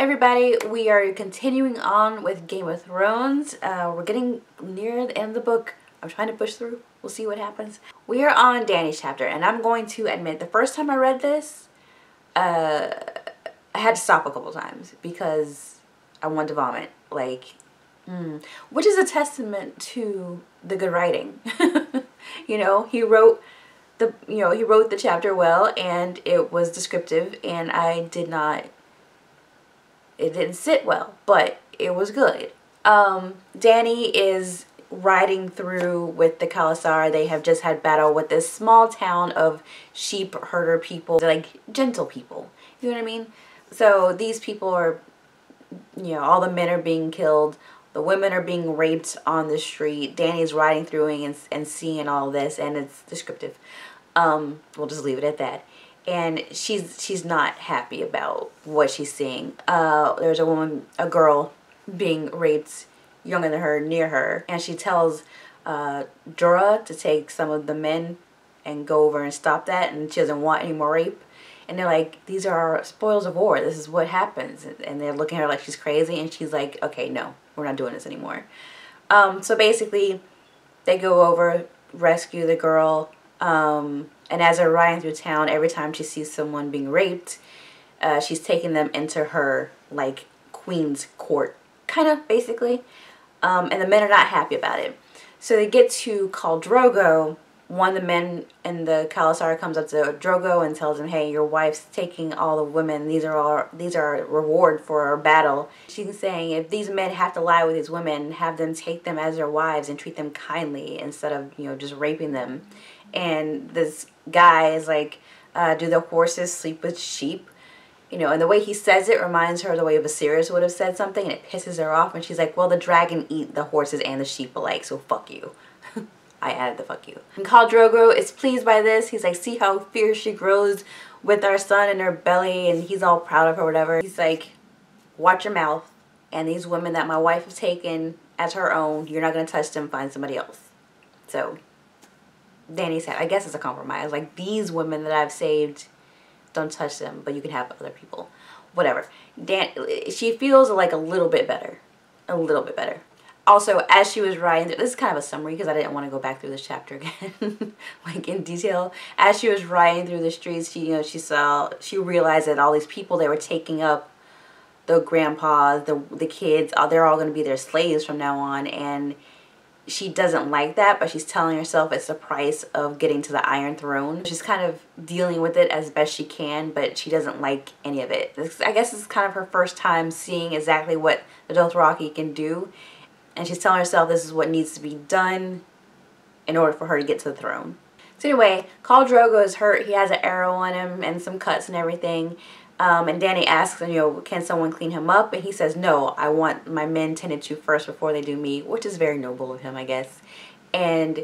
Everybody, we are continuing on with Game of Thrones. We're getting near the end of the book. I'm trying to push through. We'll see what happens. We are on Dany's chapter, and I'm going to admit, the first time I read this, I had to stop a couple times because I wanted to vomit. Like, which is a testament to the good writing. You know, he wrote the chapter well, and it was descriptive, and it didn't sit well, but it was good. Dany is riding through with the BATTLESTAR. They have just had battle with this small town of sheep herder people. They're like gentle people. You know what I mean? So these people are, you know, all the men are being killed. The women are being raped on the street. Dany's riding through and seeing all this, and it's descriptive. We'll just leave it at that. And she's not happy about what she's seeing. There's a girl being raped younger than her, near her, and she tells Jorah to take some of the men and go over and stop that, and she doesn't want any more rape. And they're like, these are spoils of war, this is what happens. And they're looking at her like she's crazy, and she's like, okay, no, we're not doing this anymore. So basically they go over, rescue the girl, and as they're riding through town, every time she sees someone being raped, she's taking them into her, like, queen's court, kind of, basically. And the men are not happy about it. So they get to Khal Drogo. One of the men in the BATTLESTAR comes up to Drogo and tells him, hey, your wife's taking all the women. These are reward for our battle. She's saying if these men have to lie with these women, have them take them as their wives and treat them kindly instead of, you know, just raping them. And this guy is like, do the horses sleep with sheep? You know, and the way he says it reminds her of the way Viserys would have said something, and it pisses her off. And she's like, well, the dragon eat the horses and the sheep alike, so fuck you. I added the fuck you. And Khal Drogo is pleased by this. He's like, see how fierce she grows with our son in her belly, and he's all proud of her, whatever. He's like, watch your mouth. And these women that my wife has taken as her own, you're not going to touch them, find somebody else. So Dany said, I guess it's a compromise. Like, these women that I've saved, don't touch them, but you can have other people. Whatever. She feels like a little bit better. A little bit better. Also, as she was riding through, this is kind of a summary because I didn't want to go back through this chapter again, like in detail. As she was riding through the streets, she realized that all these people, they were taking up the grandpas, the kids, they're all going to be their slaves from now on, and she doesn't like that, but she's telling herself it's the price of getting to the Iron Throne. She's kind of dealing with it as best she can, but she doesn't like any of it. I guess it's kind of her first time seeing exactly what the Dothraki can do, and she's telling herself this is what needs to be done in order for her to get to the throne. So anyway, Khal Drogo is hurt. He has an arrow on him and some cuts and everything. And Dany asks him, you know, can someone clean him up? And he says, no, I want my men tended to first before they do me, which is very noble of him, I guess. And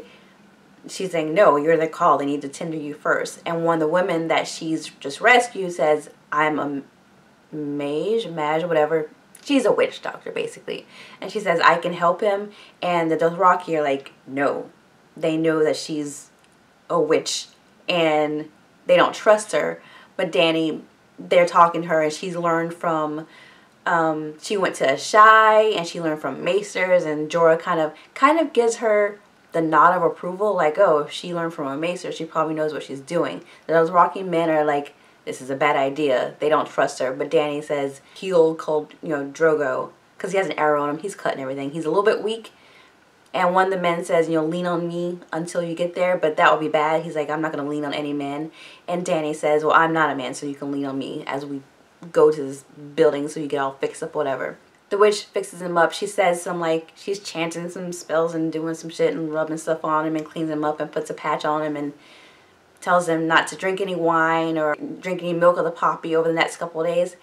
she's saying, no, you're the call. They need to tend to you first. And one of the women that she's just rescued says, I'm a mage, whatever. She's a witch doctor, basically. And she says, I can help him. And the Dothraki are like, no. They know that she's a witch, and they don't trust her. But Dany, they're talking to her, and she's learned from, she went to Ashai, and she learned from maesters, and Jorah kind of gives her the nod of approval, like, oh, if she learned from a maester, she probably knows what she's doing. Those Rocky men are like, this is a bad idea. They don't trust her. But Dany says, he'll call, you know, Drogo, because he has an arrow on him. He's cut and everything. He's a little bit weak. And one of the men says, you know, lean on me until you get there, but that would be bad. He's like, I'm not going to lean on any man. And Dany says, well, I'm not a man, so you can lean on me as we go to this building so you get all fixed up, whatever. The witch fixes him up. She says some, like, she's chanting some spells and doing some shit and rubbing stuff on him and cleans him up and puts a patch on him and tells him not to drink any wine or drink any milk of the poppy over the next couple of days.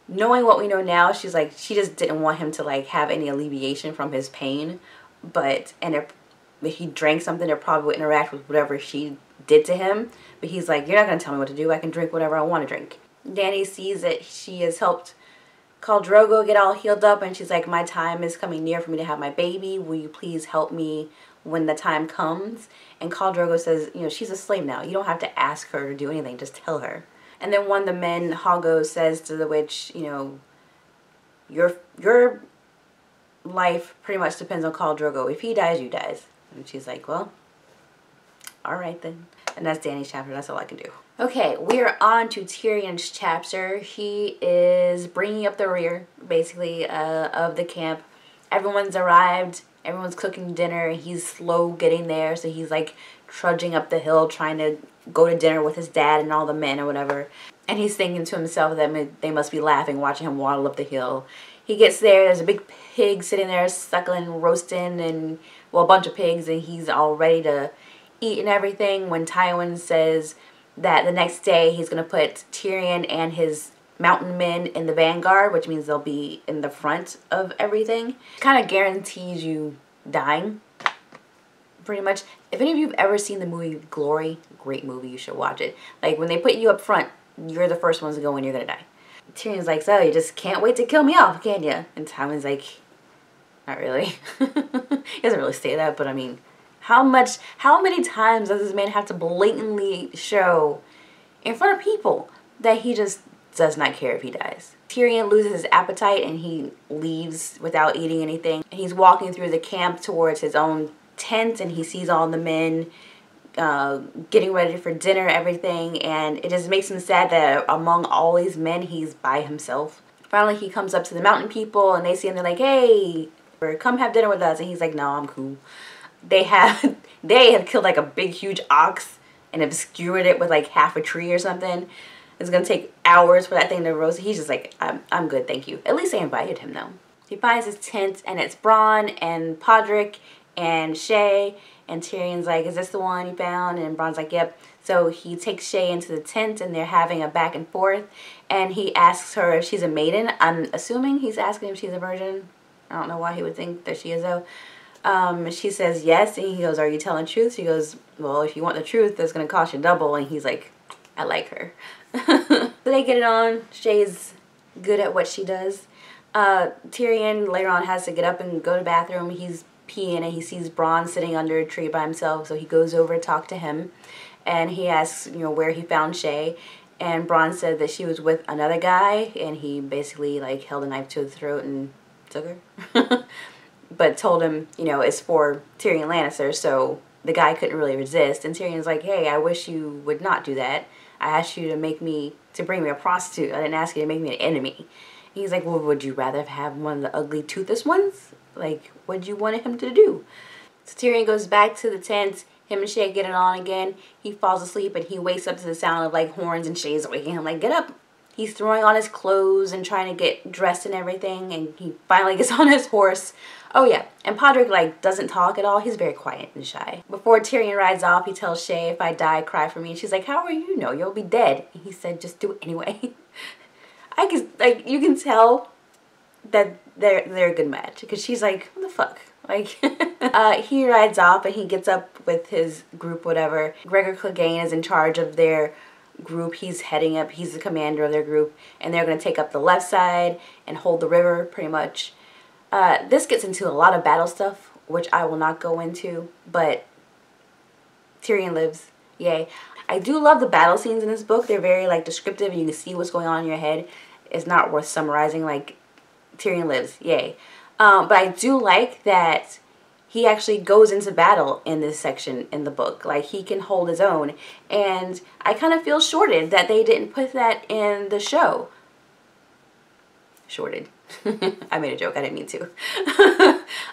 Knowing what we know now, she's like, she just didn't want him to, like, have any alleviation from his pain. But, and if he drank something, it probably would interact with whatever she did to him. But he's like, you're not going to tell me what to do. I can drink whatever I want to drink. Dany sees that she has helped Khal Drogo get all healed up, and she's like, my time is coming near for me to have my baby. Will you please help me when the time comes? And Khal Drogo says, you know, she's a slave now. You don't have to ask her to do anything. Just tell her. And then one of the men, Hoggo, says to the witch, you know, your life pretty much depends on Khal Drogo. If he dies, you dies. And she's like, well, all right then. And that's Dany's chapter. That's all I can do. Okay, we are on to Tyrion's chapter. He is bringing up the rear, basically, of the camp. Everyone's arrived. Everyone's cooking dinner. He's slow getting there, so he's like trudging up the hill trying to go to dinner with his dad and all the men or whatever. And he's thinking to himself that they must be laughing watching him waddle up the hill. He gets there. There's a big pig sitting there suckling, roasting, and, well, a bunch of pigs, and he's all ready to eat and everything when Tywin says that the next day he's going to put Tyrion and his mountain men in the vanguard, which means they'll be in the front of everything. Kind of guarantees you dying, pretty much. If any of you have ever seen the movie Glory, great movie, you should watch it. Like, when they put you up front, you're the first ones to go and you're going to die. Tyrion's like, so you just can't wait to kill me off, can you? And Tywin's like, not really. He doesn't really say that, but I mean, how many times does this man have to blatantly show in front of people that he just does not care if he dies? Tyrion loses his appetite and he leaves without eating anything. And he's walking through the camp towards his own tent, and he sees all the men getting ready for dinner, everything, and it just makes him sad that among all these men he's by himself. Finally he comes up to the mountain people and they see him, they're like, hey, come have dinner with us, and he's like, no, I'm cool. They have killed like a big huge ox and obscured it with like half a tree or something. It's gonna take hours for that thing to roast. He's just like, I'm good, thank you. At least they invited him though. He finds his tent and it's Bronn and Podrick and Shay, and Tyrion's like, is this the one you found? And Bronn's like, yep. So he takes Shay into the tent and they're having a back and forth, and he asks her if she's a maiden. I'm assuming he's asking if she's a virgin. I don't know why he would think that she is though. She says yes, and he goes, are you telling the truth? She goes, well, if you want the truth, that's going to cost you double. And he's like, I like her. So they get it on. Shay's good at what she does. Tyrion later on has to get up and go to the bathroom. He's peeing and he sees Bronn sitting under a tree by himself, so he goes over to talk to him, and he asks, you know, where he found Shay, and Bronn said that she was with another guy, and he basically like held a knife to her throat and took her. But told him, you know, it's for Tyrion Lannister, so the guy couldn't really resist. And Tyrion's like, hey, I wish you would not do that. I asked you to bring me a prostitute. I didn't ask you to make me an enemy. And he's like, well, would you rather have one of the ugly toothless ones? Like, what you wanted him to do? So Tyrion goes back to the tent. Him and Shay get it on again. He falls asleep and he wakes up to the sound of like horns, and Shay's waking him like, get up. He's throwing on his clothes and trying to get dressed and everything, and he finally gets on his horse. Oh yeah, and Podrick like doesn't talk at all. He's very quiet and shy. Before Tyrion rides off, he tells Shay, if I die, cry for me. And she's like, how will you know? You'll be dead. And he said, just do it anyway. You can tell that they're a good match, because she's like, what the fuck? Like, he rides off and he gets up with his group, whatever. Gregor Clegane is in charge of their group. He's heading up, he's the commander of their group, and they're going to take up the left side and hold the river, pretty much. This gets into a lot of battle stuff, which I will not go into, but Tyrion lives. Yay. I do love the battle scenes in this book. They're very like descriptive and you can see what's going on in your head. It's not worth summarizing. Like, Tyrion lives. Yay. But I do like that he actually goes into battle in this section in the book. Like, he can hold his own. And I kind of feel shorted that they didn't put that in the show. Shorted. I made a joke. I didn't mean to.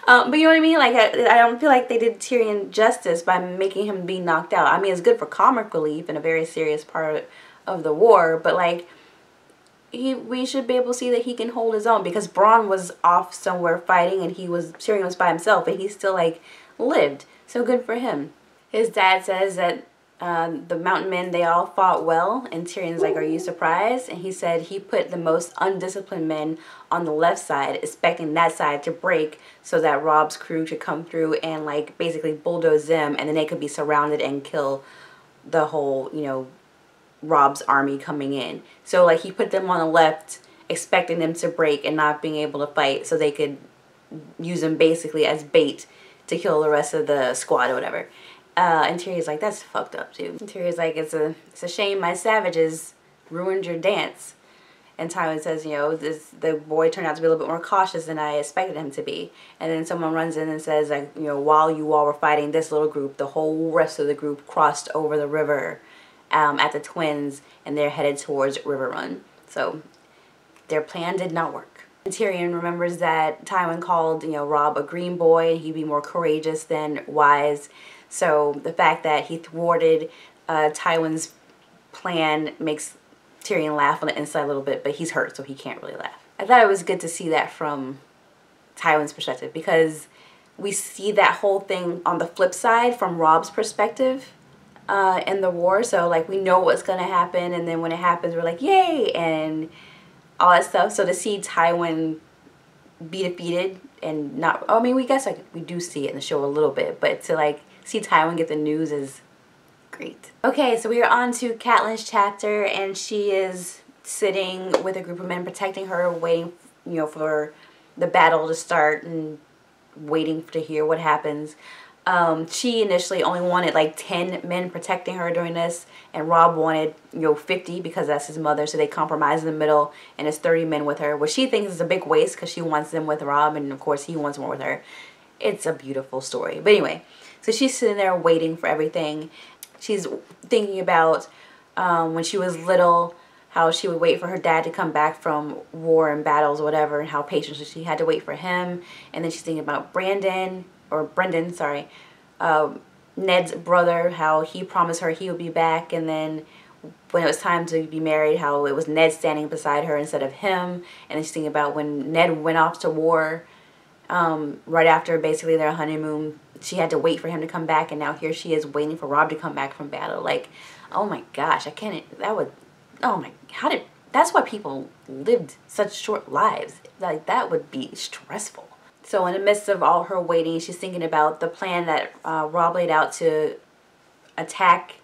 But you know what I mean? Like, I don't feel like they did Tyrion justice by making him be knocked out. I mean, it's good for comic relief in a very serious part of the war. But, like, we should be able to see that he can hold his own, because Bronn was off somewhere fighting and Tyrion was by himself, and he still like lived. So good for him. His dad says that the mountain men, they all fought well, and Tyrion's like, are you surprised? And he said he put the most undisciplined men on the left side, expecting that side to break so that Robb's crew could come through and like basically bulldoze them, and then they could be surrounded and kill the whole, you know, Robb's army coming in. So like he put them on the left, expecting them to break and not being able to fight, so they could use them basically as bait to kill the rest of the squad or whatever. And Tyrion's like, that's fucked up, dude. And Tyrion's like, it's a shame my savages ruined your dance. And Tywin says, you know, the boy turned out to be a little bit more cautious than I expected him to be. And then someone runs in and says, like, you know, while you all were fighting this little group, the whole rest of the group crossed over the river at the twins, and they're headed towards River Run. So their plan did not work. And Tyrion remembers that Tywin called, you know, Robb a green boy, and he'd be more courageous than wise. So the fact that he thwarted Tywin's plan makes Tyrion laugh on the inside a little bit, but he's hurt, so he can't really laugh. I thought it was good to see that from Tywin's perspective, because we see that whole thing on the flip side from Robb's perspective in the war. So like, we know what's gonna happen, and then when it happens, we're like, yay, and all that stuff. So to see Tywin be defeated and not, I mean, we guess like we do see it in the show a little bit, but to like see Tywin get the news is great. Okay, so we are on to Catelyn's chapter, and she is sitting with a group of men protecting her, waiting, you know, for the battle to start and waiting to hear what happens. She initially only wanted like 10 men protecting her during this, and Robb wanted, you know, 50 because that's his mother, so they compromise in the middle, and it's 30 men with her, which she thinks is a big waste because she wants them with Robb, and of course he wants more with her. It's a beautiful story. But anyway, so she's sitting there waiting for everything. She's thinking about when she was little, how she would wait for her dad to come back from war and battles or whatever, and how patiently she had to wait for him. And then she's thinking about Brendan, sorry, Ned's brother, how he promised her he would be back, and then when it was time to be married, how it was Ned standing beside her instead of him. And then she's thinking about when Ned went off to war, right after basically their honeymoon, she had to wait for him to come back, and now here she is waiting for Robb to come back from battle. Like, oh my gosh, I can't, that would, oh my, that's why people lived such short lives. Like, that would be stressful. So in the midst of all her waiting, she's thinking about the plan that Robb laid out to attack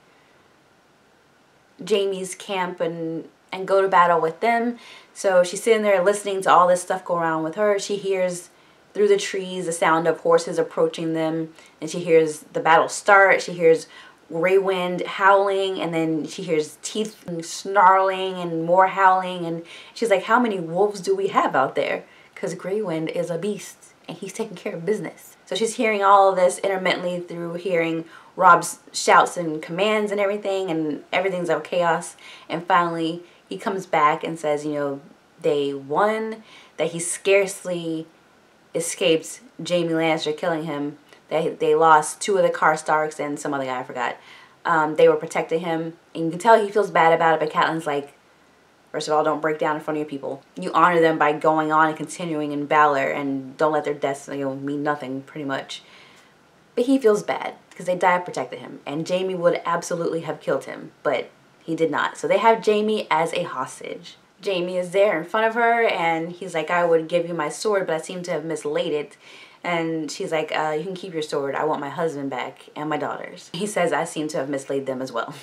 Jaime's camp and go to battle with them. So she's sitting there listening to all this stuff go around with her. She hears through the trees the sound of horses approaching them, and she hears the battle start. She hears Grey Wind howling, and then she hears teeth snarling and more howling, and she's like, how many wolves do we have out there? Because Grey Wind is a beast, and he's taking care of business. So she's hearing all of this intermittently through hearing Robb's shouts and commands and everything's of chaos. And finally, he comes back and says, you know, they won, that he scarcely escaped Jaime Lannister killing him. They lost 2 of the Karstarks and some other guy, I forgot. They were protecting him, and you can tell he feels bad about it, but Catelyn's like, first of all, don't break down in front of your people. You honor them by going on and continuing in valor, and don't let their deaths, you know, mean nothing, pretty much. But he feels bad because they died protecting him, and Jaime would absolutely have killed him, but he did not. So they have Jaime as a hostage. Jaime is there in front of her, and he's like, I would give you my sword, but I seem to have mislaid it. And she's like, you can keep your sword. I want my husband back and my daughters. He says, I seem to have mislaid them as well.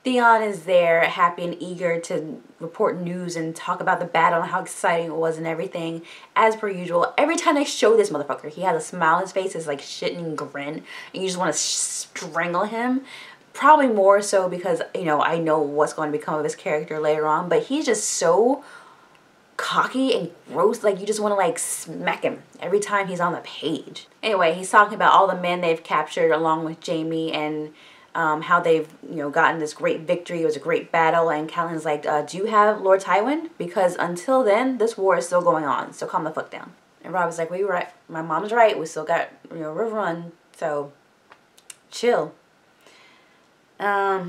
Theon is there, happy and eager to report news and talk about the battle and how exciting it was and everything. As per usual, every time they show this motherfucker, he has a smile on his face, it's like shitting grin, and you just want to strangle him. Probably more so because, you know, I know what's going to become of his character later on, but he's just so cocky and gross, like you just want to like smack him every time he's on the page. Anyway, he's talking about all the men they've captured along with Jaime, and how they've, you know, gotten this great victory. It was a great battle, and Catelyn's like, do you have Lord Tywin? Because until then, this war is still going on, so calm the fuck down. And Robb is like, well, you're right, my mom's right, we still got, you know, River Run, so chill. Yeah,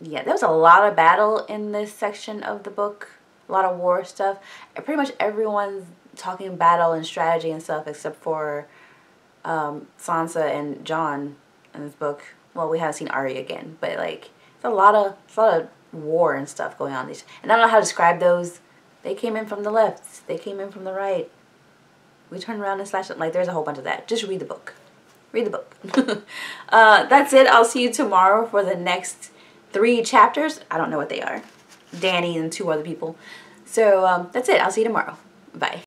there was a lot of battle in this section of the book. A lot of war stuff. Pretty much everyone's talking battle and strategy and stuff except for Sansa and Jon in this book. Well, we haven't seen Arya again, but like it's a lot of war and stuff going on. And I don't know how to describe those. They came in from the left. They came in from the right. We turned around and slashed it. Like, there's a whole bunch of that. Just read the book. Read the book. That's it. I'll see you tomorrow for the next 3 chapters. I don't know what they are. Dany and 2 other people. So that's it. I'll see you tomorrow. Bye.